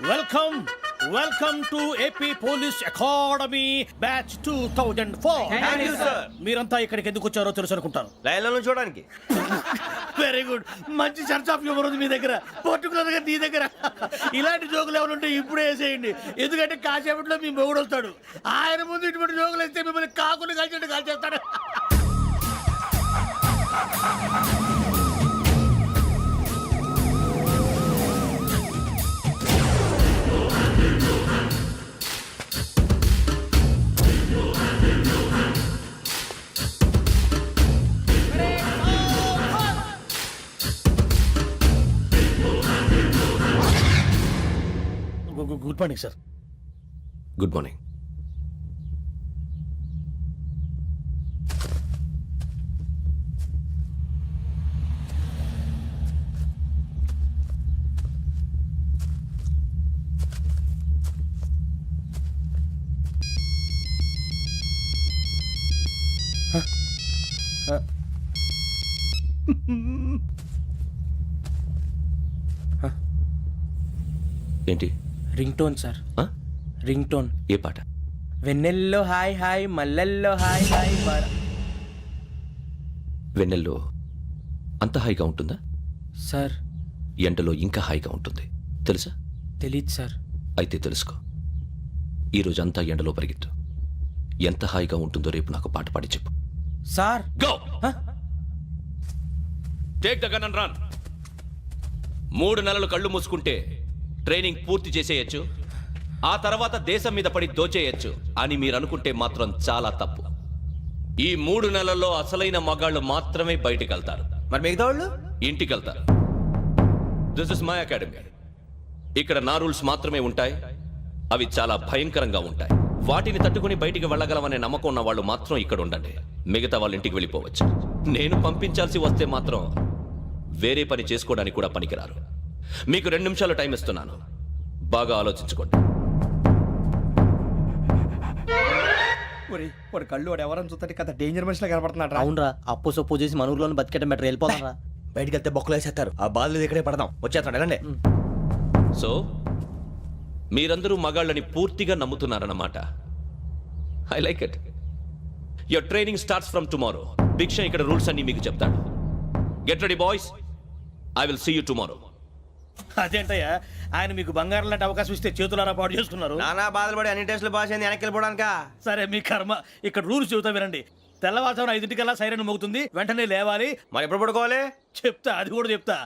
Welcome welcome to AP police academy batch 2004. మీరంతా ఇక్కడికి ఎందుకు వచ్చారో తెలుసు అనుకుంటాను. లైన్లను చూడడానికి. వెరీ గుడ్, మంచి చర్చ్ ఆఫ్ హ్యూమర్ ఉంది మీ దగ్గర, పర్టికులర్ గా నీ దగ్గర. ఇలాంటి జోకులు ఏమైనా ఉంటే ఇప్పుడే వేసేయండి, ఎందుకంటే కాసేపట్లో మీ మొగుడు వస్తాడు. ఆయన ముందు ఇటువంటి జోకులు వేస్తే మిమ్మల్ని కాకులు కాల్చేట్టు కాల్చేస్తాడు. Good morning sir. Good morning. ఏంటి? Ring tone sir. Ring tone. ఏ పాట? వెన్నెల్లో హాయ్ హాయ్ మల్లెల్లో హాయ్ హాయ్ వెన్నెల్లో అంత హాయిగా ఉంటుందా సార్? ఎండలో ఇంకా హాయిగా ఉంటుంది తెలుసా? తెలీదు సార్. అయితే తెలుసుకో, ఈరోజు అంతా ఎండలో పరిగెత్తు. ఎంత హాయిగా ఉంటుందో రేపు నాకు పాట పాడి చెప్పు. Sir go take the gun and run. 3 నెలలు కళ్ళు మూసుకుంటే ట్రైనింగ్ పూర్తి చేసేయచ్చు, ఆ తర్వాత దేశం మీద పడి దోచేయచ్చు అని మీరు అనుకుంటే మాత్రం చాలా తప్పు. ఈ 3 నెలల్లో అసలైన మగాళ్ళు మాత్రమే బయటికి వెళ్తారు. మరి మిగతా వాళ్ళు ఇంటికి వెళ్తారు. This is my academy. ఇక్కడ నా రూల్స్ మాత్రమే ఉంటాయి. అవి చాలా భయంకరంగా ఉంటాయి. వాటిని తట్టుకుని బయటికి వెళ్ళగలమనే నమ్మకం ఉన్న వాళ్ళు మాత్రం ఇక్కడ ఉండండి. మిగతా వాళ్ళ ఇంటికి వెళ్ళిపోవచ్చు. నేను పంపించాల్సి వస్తే మాత్రం వేరే పని చేసుకోవడానికి కూడా పనికిరారు. మీకు 2 నిమిషాలు టైం ఇస్తున్నాను, బాగా ఆలోచించుకోండి. వాడు కళ్ళు వాడు ఎవరని చూస్తే కదా డేంజర్ మనిషిలో కనపడుతున్నాడు. అవునరా, అప్పు సొప్పు చేసి మన ఊర్లో బతికేయడం బెటర్. వెళ్ళిపోతారా? బయటికి వెళ్తే బొక్కలు వేసేస్తారు. ఆ బాధలు ఇక్కడే పడదాం. వచ్చేస్తాడు వెళ్ళండి. సో మీరందరూ మగాళ్ళని పూర్తిగా నమ్ముతున్నారన్నమాట. I like it. Your training starts from tomorrow. Bhiksha ఇక్కడ రూల్స్ అన్ని మీకు చెప్తాడు. Get ready boys, I will see you tomorrow. అదేంటయ్యా, ఆయన మీకు బంగారం లాంటి అవకాశం ఇస్తే చేతులారా పాటు చేసుకున్నారు. నానా బాధలు పడి అన్ని టెస్టులు పాస్ అయింది, వెనక్కి వెళ్ళిపోవడానికా? సరే మీ కర్మ. ఇక్కడ రూల్స్ చెబుతా వినండి. తెల్లవారుజామున 5 సైరన్ మోగుతుంది, వెంటనే లేవాలి. మరి ఎప్పుడు పడుకోవాలి? చెప్తా, అది కూడా చెప్తా.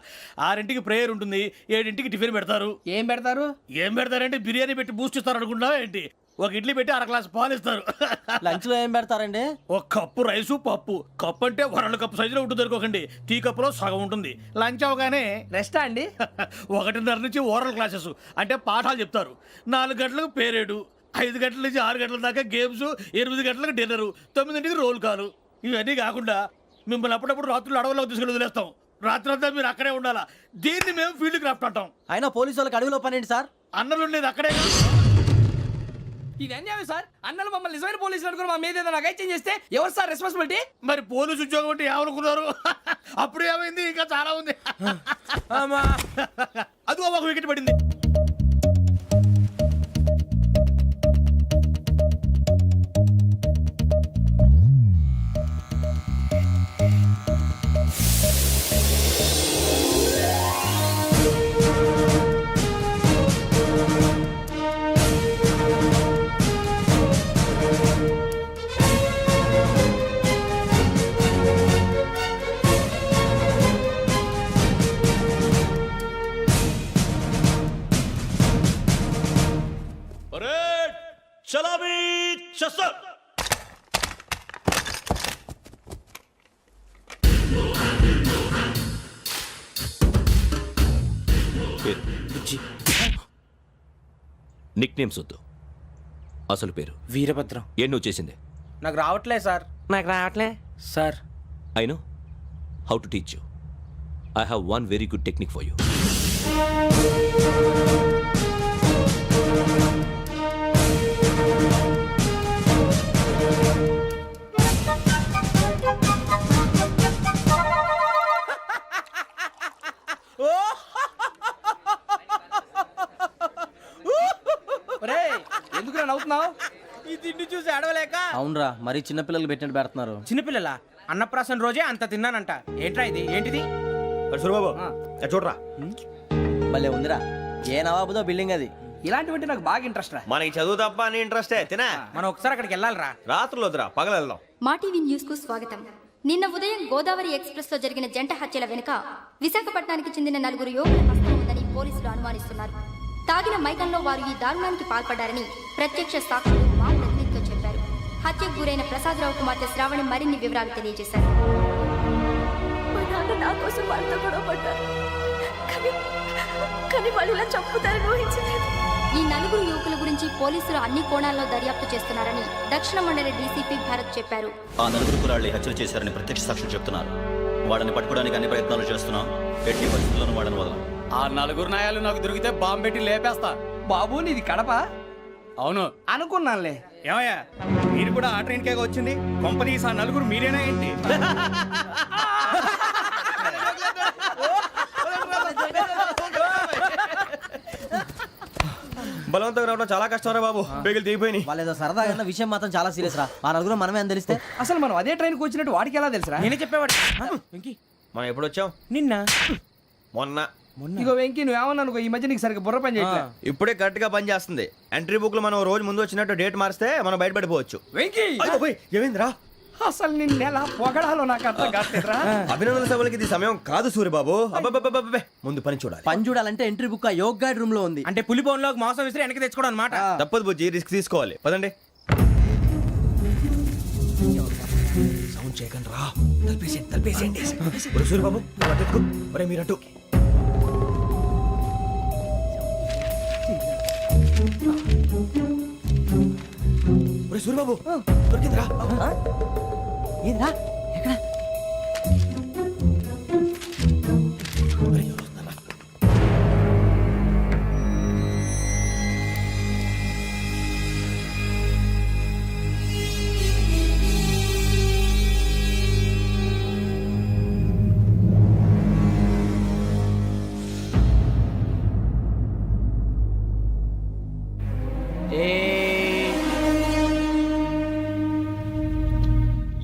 6 ప్రేయర్ ఉంటుంది, 7 టిఫిన్ పెడతారు. ఏం పెడతారు? ఏం పెడతారంటే బిర్యానీ పెట్టి బూస్ట్ ఇస్తారు అనుకుంటున్నావా ఏంటి? ఒక ఇడ్లీ పెట్టి 1 గ్లాస్ పాలు ఇస్తారు. లంచ్ లో ఏం పెడతారండి? ఒక కప్పు రైసు పప్పు. కప్పు అంటే 1 కప్పు సైజులో ఉంటుంది అనుకోకండి. టీ కప్పులో సగం ఉంటుంది. లంచ్ అవగానే రెస్టా అండి? 1:30 నుంచి ఓరల్ క్లాసెస్ అంటే పాఠాలు చెప్తారు. 4 గంటలకు పేరేడు, 5 గంటల నుంచి 6 గంటల దాకా గేమ్స్, 8 గంటలకు డిన్నరు, 9ంటికి రోల్ కాలు. ఇవన్నీ కాకుండా మిమ్మల్ని అప్పుడప్పుడు రాత్రులు అడవుల్లో తీసుకెళ్ళి వదిలేస్తాం. రాత్రి అంతా మీరు అక్కడే ఉండాలా. దీన్ని మేము ఫీల్డ్ క్రాఫ్ట్ అంటాం. అయినా పోలీసు వాళ్ళకి అడవిలో పని ఏంటి సార్? అన్నలు ఉండేది అక్కడే. ఇది అన్యాయం సార్. అన్నలు మమ్మల్ని నిజమైన పోలీసులు అనుకుని మా మీద ఏదైనా చేంజ్ చేస్తే ఎవరు సార్ రెస్పాన్సిబిలిటీ? మరి పోలీసు ఉద్యోగం అంటే ఏమనుకున్నారు? అప్పుడు ఏమైంది, ఇంకా చాలా ఉంది. అది ఒక వికెట్ పడింది. చలాబీ చసర్. నిక్ నేమ్స్ వద్దు, అసలు పేరు. వీరభద్రం. ఏం నువ్వు చేసింది? నాకు రావట్లే సార్. నాకు రావట్లే sir. I know how to teach you. I have one very good technique for you. నవ్వుతున్నావు? ఈ తిండి చూసి అడవలేక అవునరా మరి చిన్నపిల్లలు పెట్టినట్టు పెడుతున్నారు. చిన్నపిల్లల అన్నప్రాసన రోజే అంత తిన్నానంట. ఏంట్రా ఇది? ఏంటిది? సూరిబాబు చూడరా, భలే ఉందిరా. ఏ నవాబుదో బిల్డింగ్ అది. ఇలాంటివంటే నాకు బాగా ఇంట్రెస్ట్ రా. మనకి చదువు తప్ప అని ఇంట్రెస్టే తినా. మనం ఒకసారి అక్కడికి వెళ్ళాలిరా. రాత్రులు వద్దురా, పగలు వెళ్దాం. మా టీవీ న్యూస్ కు స్వాగతం. నిన్న ఉదయం గోదావరి ఎక్స్ప్రెస్ లో జరిగిన జంట హత్యల వెనుక విశాఖపట్నానికి చెందిన 4 యువకుల హస్తం ఉందని పోలీసులు అనుమానిస్తున్నారు. తాగిన మైకంలో వారు ఈ దారుణానికి పాల్పడ్డారని ప్రత్యక్ష సాక్షులు మా ప్రతినిధితో చెప్పారు. హత్యకు గురైన ప్రసాదరావు కుమార్తె శ్రావణి మరిన్ని వివరాలు తెలియజేశారు. మా నాన్న నా కోసం వాళ్ళతో గొడవ పడ్డారు, కానీ వాళ్ళు ఇలా చంపుతారని ఊహించలేదు. ఈ 4 యువకుల గురించి పోలీసులు అన్ని కోణాల్లో దర్యాప్తు చేస్తున్నారని దక్షిణ మండలి డీసీపీ భరత్ చెప్పారు. ఆ 4 కుర్రాళ్ళు హత్యలు చేశారని ప్రత్యక్ష సాక్షులు చెప్తున్నారు. వాళ్ళని పట్టుకోవడానికి అన్ని ప్రయత్నాలు చేస్తున్నాం. ఎట్టి పరిస్థితుల్లోనూ వాళ్ళని వదలం. ఆ 4 నాయాలు నాకు దొరికితే బాంబు పెట్టి లేపేస్తా. బాబు నీది కడప? అవును. అనుకున్నానులే. ఏమయ్యా మీరు కూడా ఆ ట్రైన్ కేగా వచ్చింది? కొంపదీసి ఆ 4 మీరేనా ఏంటి? బలవంతంగా రావడం చాలా కష్టం రా బాబు, పేగులు దిగిపోయినాయి. వాళ్ళేదో సరదాగా విషయం మాత్రం చాలా సీరియస్ రా. ఆ నలుగురు మనమే అని తెలిస్తే అసలు మనం అదే ట్రైన్కి వచ్చినట్టు వాడికి ఎలా తెలుసురా? నేనే చెప్పేవాడు. మనం ఎప్పుడు వచ్చాం? నిన్న మొన్న. ఇగో వెంకీ నువ్వేమన్నా అనుకో, ఈ మధ్య నీకు సరిగ్గా బుర్ర పని చేయట్లే. ఇప్పుడే కరెక్ట్ గా పని చేస్తుంది. ఎంట్రీ బుక్ లో మనం రోజు ముందు వచ్చినట్టు డేట్ మారిస్తే మనం బయటపడిపోవచ్చు. వెంకీ ఏమైందిరా? అసలు నిన్నెలా పొగడాలో నాకు అర్థం కాట్లేదురా. అభినందన సభలకి ఇది సమయం కాదు సూరిబాబు. అబ్బబ్బబ్బబ్బబ్బే, ముందు పని చూడాలి. పని చూడాలంటే ఎంట్రీ బుక్ ఆ యోగ్ గైడ్ రూమ్ లో ఉంది. అంటే పులి బోన్ లోకి మాంసం విసిరి వెనక్కి తెచ్చుకోవడం అనమాట. తప్పదు బుజ్జి, రిస్క్ తీసుకోవాలి. పదండి. సౌండ్ చేయకండి రా. తలపేసేయండి. ఒరే సూరిబాబు నువ్వు అటు ఎక్కు. ఒరే మీరు అటు. ఒరే సూరిబాబు దొరికిందిరా. ఏంద్రా? ఎక్కడ? ఒరే, ఎవరు వస్తున్నారా?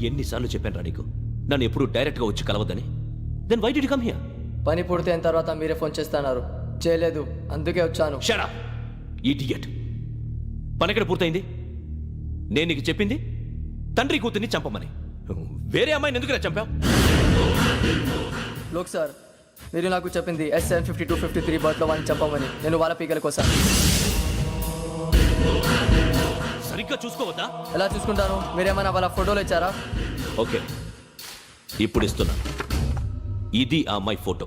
ఎన్నిసార్లు చెప్పాను నీకు నన్ను ఎప్పుడు డైరెక్ట్ గా వచ్చి కలవద్దని? Then why did you come here? పని పూర్తయిన తర్వాత మీరే ఫోన్ చేస్తున్నారు. చేయలేదు, అందుకే వచ్చాను. Shut up idiot. పని ఎక్కడ పూర్తయింది? నేను నీకు చెప్పింది తండ్రి కూతుర్ని చంపమని. వేరే అమ్మాయిని ఎందుకు చంపావు? లోక్ సార్, మీరు నాకు చెప్పింది SN5253 బర్త్లో వాడిని చంపమని. నేను వాళ్ళ పీకల కోసం. సరిగ్గా చూసుకోవద్దా? ఎలా చూసుకుంటాను? మీరేమైనా వాళ్ళ ఫోటోలు ఇచ్చారా? ఓకే, ఇప్పుడు ఇస్తున్నా. ఇది ఆ అమ్మాయి ఫోటో.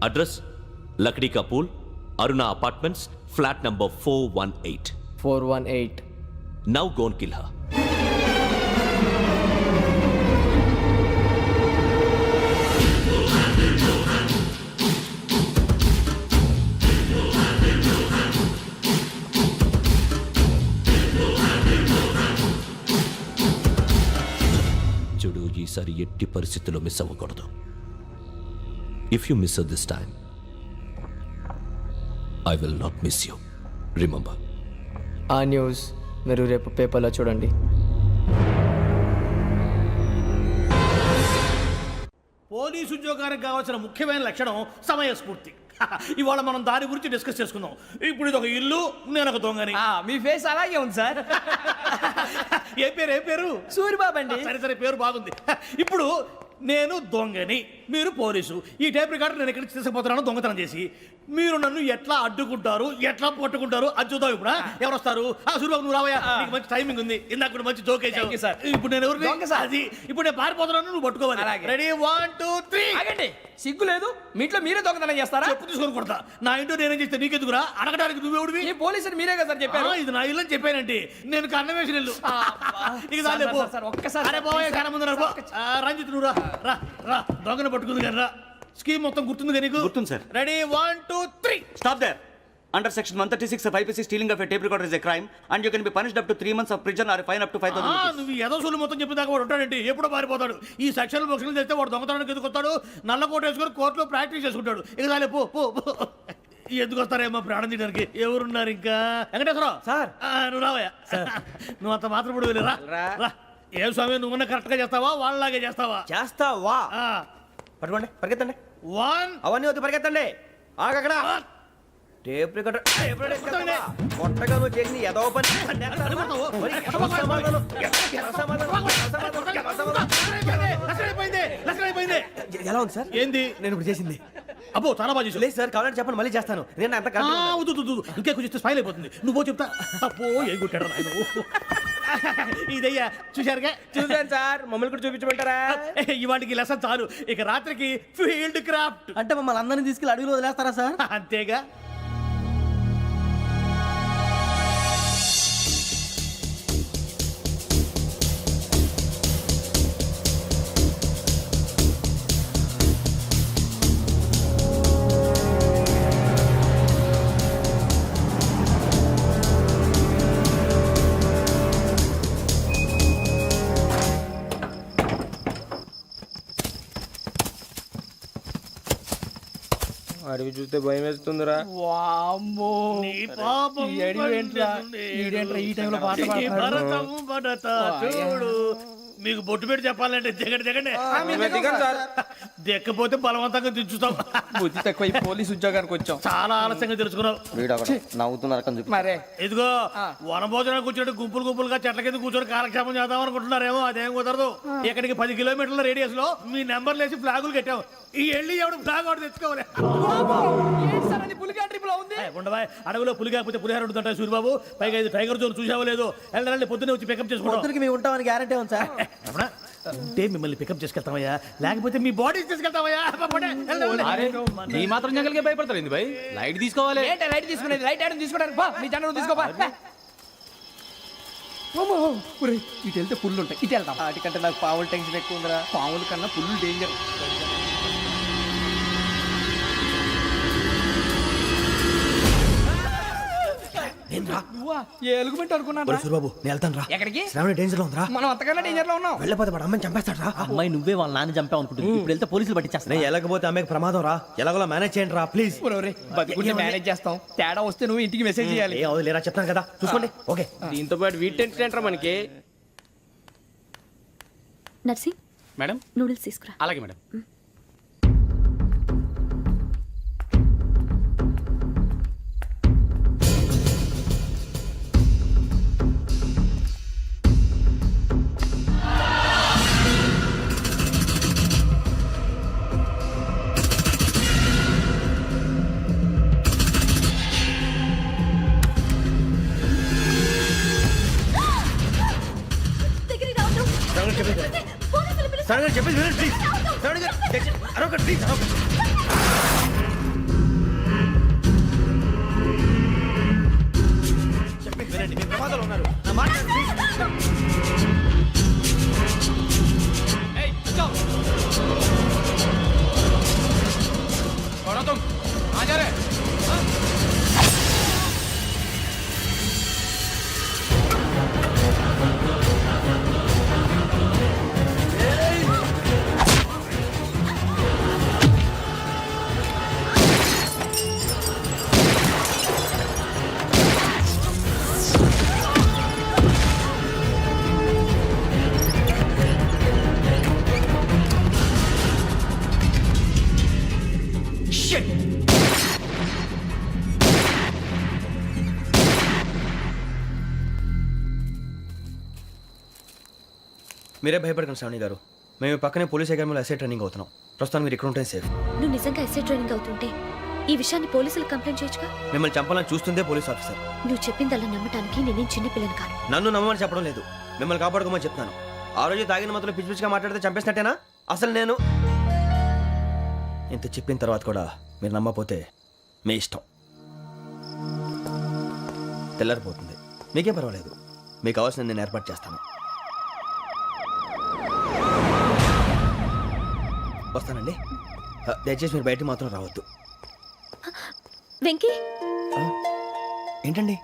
అడ్రస్ లక్డీ కా pool, Aruna apartments, flat number 418. 418. Now go and kill her. చూడు, ఈసారి ఎట్టి పరిస్థితుల్లో మిస్ అవ్వకూడదు. If you miss this time I will not miss you. Remember. ఆ న్యూస్ మీరు రేపు పేపర్లో చూడండి. పోలీసు ఉద్యోగానికి కావాల్సిన ముఖ్యమైన లక్షణం సమయస్ఫూర్తి. ఇవాళ మనం దాని గురించి డిస్కస్ చేసుకుందాం. ఇప్పుడు ఇది ఒక ఇల్లు, నేను ఒక దొంగని. మీ ఫేస్ అలాగే ఉంది సార్. ఏ పేరు? సూరిబాబు అండి. సరే పేరు బాగుంది. ఇప్పుడు నేను దొంగని, మీరు పోలీసు. ఈ టైప్ రికార్డు నేను ఎక్కడికి తీసుకుపోతున్నాను దొంగతనం చేసి. మీరు నన్ను ఎట్లా అడ్డుకుంటారు, ఎట్లా పట్టుకుంటారు అది చూద్దాం. ఇప్పుడు ఎవరు వస్తారు? సూరిబాబు నువ్వు రావయ్యా, నీకు మంచి టైమింగ్ ఉంది. ఇందాక కూడా మంచి జోక్ వేసావు సార్. ఇప్పుడు నేను ఎవరు? దొంగ సార్. అది ఇప్పుడు నేను పారిపోతున్నాను, నువ్వు పట్టుకోవాలి. రెడీ 1 2 3. ఆగండి, సిగ్గు లేదు? మీ ఇంట్లో మీరే దొంగతనం చేస్తారా? చెప్పు తీసుకొని కొడతా. నా ఇంట్లో నేనేం చేస్తే నీకెందుకురా? అడగడానికి నువ్వెవడివి? ఈ పోలీసులు మీరే కదా సార్ చెప్పారు. ఇది నా ఇల్లు అని చెప్పానంటే నేను కన్నం వేసిన ఇల్లు. ఇక చాలే పో. ఒక్కసారి అరే పోయే కన్నం ముందు రా. రంజిత్ నువ్వు రా దొంగను పట్టుకుంది కానీ రా. స్కీమ్ మొత్తం గుర్తుంది నీకు? గుర్తుంది sir. Ready 1 2 3. Stop there. Under section 136 of IPC, stealing of a tape recorder is a crime and you can be punished up to 3 months of prison or a fine up to 5,000 rupees. నువ్వు ఏదో సూలు మొత్తం చెప్పిన దాకా వాడు ఉంటాడండి, ఎప్పుడో పారిపోతాడు. ఈ సెక్షన్ బుక్స్లు తెస్తే వాడు దొంగతనానికి ఎందుకు వస్తాడు? నల్ల కోట వేసుకొని కోర్టులో ప్రాక్టీస్ చేసుకుంటాడు. ఇక చాలే పో. ఎందుకు వస్తారేమో ప్రాణం తీయడానికి ఎవరున్నారు ఇంకా వెంకటేశ్వరరావు సార్. నువ్వు రావయ్యా నువ్వు అంత మాత్రం ఇప్పుడు వెళ్ళి రా ఏం స్వామి నువ్వున్న కరెక్ట్ గా చేస్తావా వాళ్ళలాగే చేస్తావా చేస్తావా పట్టుకోండి పరిగెత్తండి వన్ అవన్నీ వద్దు పరిగెత్తండి ఆగక్కడ టేప్ రికార్డర్ కొట్టగా నువ్వు చేసిన ఏదో పని ఎలా ఉంది సార్ ఏంది నేను ఇప్పుడు చేసింది అబ్బో చాలా బాగా చేసావు. లేదు సార్ కావాలంటే చెప్పండి మళ్ళీ చేస్తాను నేను అంత ఆ, వద్దు, వద్దు, వద్దు. ఇంకే కొంచెం స్మైల్ అయిపోతుంది నువ్వు చెప్తా అబ్బో ఏ కొట్టాడు నాయన ఇదయ్యా చూశారుగా చూసాను సార్ మమ్మల్ని కూడా చూపించమంటారా? ఇవాటికి లెసన్ చాలు ఇక రాత్రికి ఫీల్డ్ క్రాఫ్ట్ అంటే మమ్మల్ని అందరినీ తీసుకెళ్ళి అడుగులో వదిలేస్తారా సార్? అంతేగా అడవి చూస్తే భయం వేస్తుందిరా. నీ పాపం ఈడేంట్రా ఈ టైంలో పాట నీ భరతం భరత చూడు మీకు బొట్టు పెట్టి చెప్పాలంటే దిగండి దిగండి దిగండి సార్. దిక్కపోతే బలవంతంగా దించుతాం బుద్ధి తక్కువ ఈ పోలీస్ ఉద్యోగానికి వచ్చాం. చాలా ఆలస్యంగా తెలుసుకున్నావు నవ్వుతున్నారు మరే ఇదిగో వనభోజనానికి కూర్చోండి గుంపులు గుంపులుగా చెట్ల కింద కూర్చొని కాలక్షేపం చేద్దాం అనుకుంటున్నారేమో అదేం కుదరదు ఇక్కడికి 10 కిలోమీటర్ల రేడియస్ లో మీ నెంబర్లు వేసి ఫ్లాగులు కట్టాం ఈ వెళ్ళి ఎవడు ఫ్లాగ్ ఒకటి తెచ్చుకోవాలి పులిగా ట్రిప్ లో ఉంది. ఉండవా అడవిలో పులి కాకపోతే పులిహార ఉంటుంటా సూరిబాబు పైగా ఇది టైగర్ జోన్ చూసావో లేదో వెళ్ళండి పొద్దున్నే వచ్చి పికప్ చేసుకుంటాం మేము ఉంటామని గ్యారంటీ ఉంది సార్. ఉంటే మిమ్మల్ని పికప్ చేసుకెళ్తామయ్యా లేకపోతే మీ బాడీ తీసుకెళ్తామయ్యా ఈ మాత్రం జంగల్కే భయపడతారు భయ్ లైట్ తీసుకోవాలి. ఏంటి లైట్ తీసుకునేది? లైట్ ఆడని తీసుకోవడానికి బా మీ జంగల్ తీసుకోబా. ఇటు వెళ్తే పుల్లు ఉంటాయి ఇటు వెళ్తాం. వాటికంటే నాకు పావులు టెన్షన్ ఎక్కువ ఉందిరా. పాముల కన్నా పుల్లు డేంజర్. ఏ ఎలుగుబెట్టి అనుకున్నాను. సూరిబాబు నేను వెళ్తాను రా ఎక్కడికి? శ్రావణి డేంజర్ లో ఉందిరా మనం అంతకన్నా డేంజర్ లో ఉన్నాం. వెళ్ళపోతే వాడు అమ్మని చంపేస్తాడు రా అమ్మాయి నువ్వే వాళ్ళ నాన్న చంపావు అనుకుంటుంది. ఇప్పుడు వెళ్తే పోలీసులు పట్టించేస్తా. నేను వెళ్ళకపోతే అమ్మాయికి ప్రమాదం రా ఎలాగోలా మేనేజ్ చేయండి రా ప్లీజ్ బతుకుంటే మేనేజ్ చేస్తాం. తేడా వస్తే నువ్వు ఇంటికి మెసేజ్ చేయాలి. ఏ అవదు లేరా చెప్తాను కదా చూసుకోండి ఓకే దీంతో పాటు వీటి టెన్షన్ ఏంట్రా మనకి. నర్సి మేడం నూడిల్స్ తీసుకురా. అలాగే మేడం. దగ్గరికి రావద్దు. పోలీసులు పిలుస్తారు. శ్రావణి చెప్పేసి వినండి ప్లీజ్ శ్రావణి గారు అరొకటి ప్లీజ్ చెప్పేసి వినండి మీరు ప్రమాదాలు ఉన్నారు నా మాట ప్లీజ్ మీరే భయపడకండి శ్రావణి గారు మేము పక్కనే పోలీస్ అకాడమీలో ఎస్ఐ ట్రైనింగ్ అవుతున్నాం ప్రస్తుతం మీరు ఇక్కడ ఉంటే సేఫ్ నువ్వు నిజంగా ఎస్ఐ ట్రైనింగ్ అవుతుంటే ఈ విషయాన్ని పోలీసులకు కంప్లైంట్ చేయొచ్చుగా. మిమ్మల్ని చంపాలని చూస్తుందే పోలీస్ ఆఫీసర్ నువ్వు చెప్పిందల్లా నమ్మటానికి నేనేం చిన్నపిల్లని కాను. నన్ను నమ్మమని చెప్పడం లేదు మిమ్మల్ని కాపాడుకోమని చెప్తున్నాను ఆ రోజు తాగిన మొదలు పిచ్చి పిచ్చిగా మాట్లాడితే చంపేసినట్టేనా అసలు నేను ఇంత చెప్పిన తర్వాత కూడా మీరు నమ్మపోతే మీ ఇష్టం తెల్లారిపోతుంది మీకేం పర్వాలేదు మీకు కావాల్సిన నేను ఏర్పాటు చేస్తాను వస్తానండి దయచేసి మీరు బయటికి మాత్రం రావద్దు వెంకీ ఏంటండి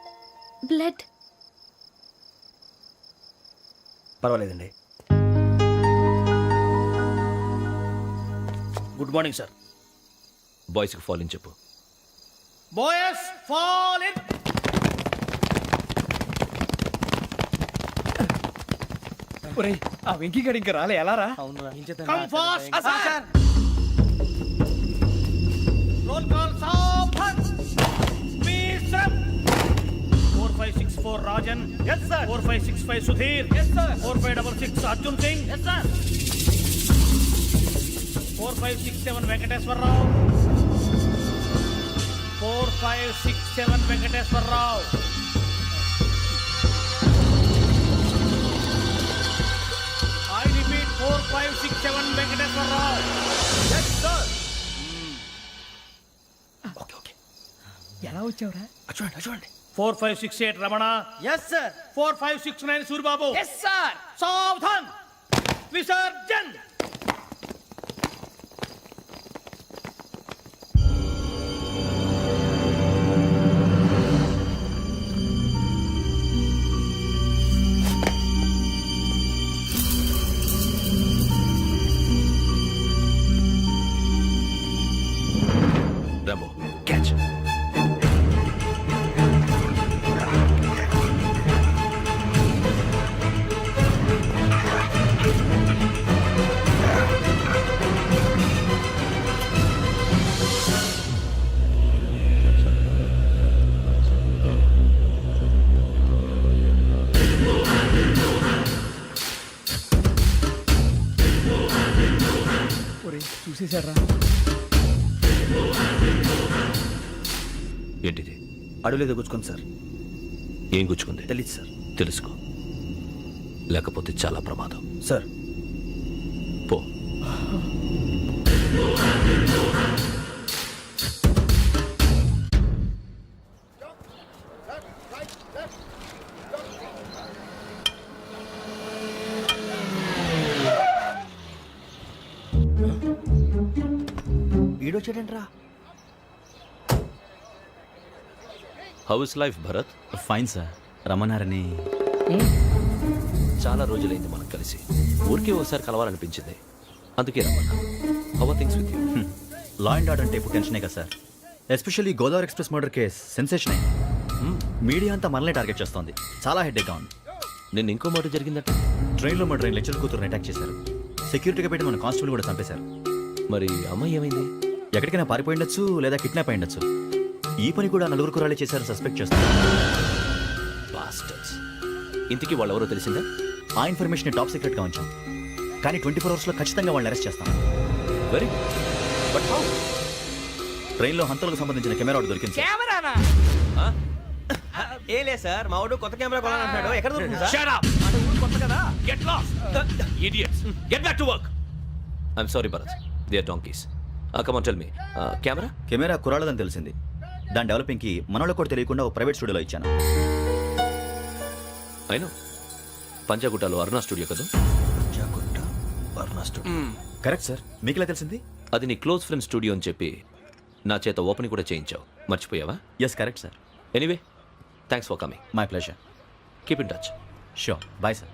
బ్లడ్. పర్వాలేదండి గుడ్ మార్నింగ్ సార్ బాయ్స్కి ఫాలోయింగ్ చెప్పు. Boys fall in. ఒరేయ్ ఆ వెంకీ గడి ఇంకా రాలే ఎలా రా? Come fast. రోల్ కాల్ సావధాన్. విశ్రమ్. 4564 Rajan. yes sir. 4565 Sudheer. yes sir. 4566 Arjun Singh. yes sir. 4567 Venkateswararao. 4567 Venkateswararao. I repeat 4567 Venkateswararao. yes sir. Okay okay ఎలా వచ్చావురా? చూడండి 4568 Ramana. Yes sir. 4569 Suribabu. Yes sir. సావధాన్. విసర్జన్. Rambo catch. ఒరేయ్ చూసేశారా? ఏంటిది? అడవిలో గుచ్చుకుంది సార్. ఏం గుచ్చుకుంది? తెలీదు సార్. తెలుసుకో, లేకపోతే చాలా ప్రమాదం. సార్ పో. ఈడొచ్చాడంట్రా. How is life Bharat? Fine sir. రమ్మన్నారని. చాలా రోజులైంది మనం కలిసి. ఊరికే ఒకసారి కలవాలనిపించింది, అందుకే రమ్మన్నా. How are things with you? Law and order అంటే ఇప్పుడు టెన్షనే కదా sir. Especially Godavari express murder case sensation అయింది. మీడియా అంతా మనల్ని టార్గెట్ చేస్తోంది. చాలా హెడ్ఏక్గా ఉంది. నిన్న ఇంకో మాట జరిగిందట. ట్రైన్లో మా ట్రైన్ లెక్చర్ కూతురుని అటాక్ చేశారు. సెక్యూరిటీగా పెట్టి మన కానిస్టేబుల్ కూడా చంపేశారు. మరి అమ్మాయి ఏమైంది? ఎక్కడికైనా పారిపోయి ఉండొచ్చు, లేదా కిడ్నాప్ అయి ఉండొచ్చు. ఈ పని కూడా నలుగురు కురాలే చేశారు సస్పెక్ట్ చేస్తారు. బాస్టర్స్. ఇంతకీ వాళ్ళెవరో తెలిసిందా? ఆ ఇన్ఫర్మేషన్ టాప్ సీక్రెట్గా ఉంచాం, కానీ 24 అవర్స్లో ఖచ్చితంగా వాళ్ళని అరెస్ట్ చేస్తాం. Very but how? ట్రైన్లో హంతలకు సంబంధించిన కెమెరా ఒకటి దొరికింది సార్. కెమెరానా? ఏ లే సార్, మా వాడు కొత్త కెమెరా కొనాలంటున్నాడు. ఎక్కడ దొరుకుతుంది సార్? Shut up! కొత్త కదా. Get lost! Idiots! Get back to work! I'm sorry, Bharat. They are donkeys. Come on, tell me. Camera? Camera కురాలదని తెలిసింది. దాని డెవలపింగ్కి మనలో కూడా తెలియకుండా ఒక ప్రైవేట్ స్టూడియోలో ఇచ్చాను. I know. పంజాగుట్టలో అరుణా స్టూడియో కదా? Correct sir. మీకు ఎలా తెలిసింది? అది నీ క్లోజ్ ఫ్రెండ్ స్టూడియో అని చెప్పి నా చేత ఓపెనింగ్ కూడా చేయించావు. మర్చిపోయావా? Yes correct sir. Anyway, thanks for coming. My pleasure. Keep in touch. Sure. Bye sir.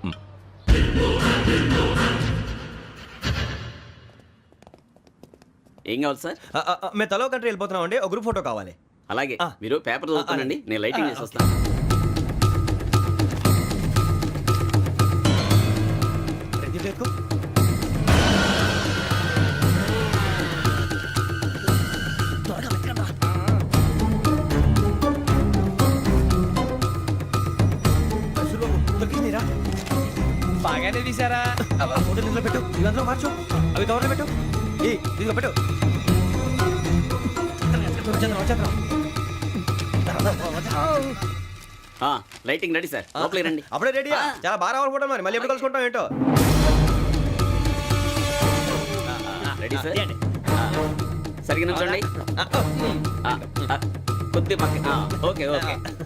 ఏం కావాలి సార్? మేము తలో కంట్రీ వెళ్ళిపోతున్నాం అండి. ఒక గ్రూప్ ఫోటో కావాలి. అలాగే మీరు పేపర్ చదువుతానండి, నేను లైటింగ్ చేసి వస్తాను. బాగానే తీసారా? ఫోటో ఇందులో పెట్టు, ఇదంతా మార్చు, అవి కవర్లో పెట్టు. ఇదిగో పెట్టు. లైటింగ్ రెడీ సార్, లోపలికి రండి. అప్పుడే రెడీ? చాలా బాగా రావాలి ఫోటో. మరి మళ్ళీ ఎప్పుడు కలుసుకుంటాం ఏంటో. Ready sir. సరిగ్గా నుంచోండి. కొద్ది పక్క. Okay okay.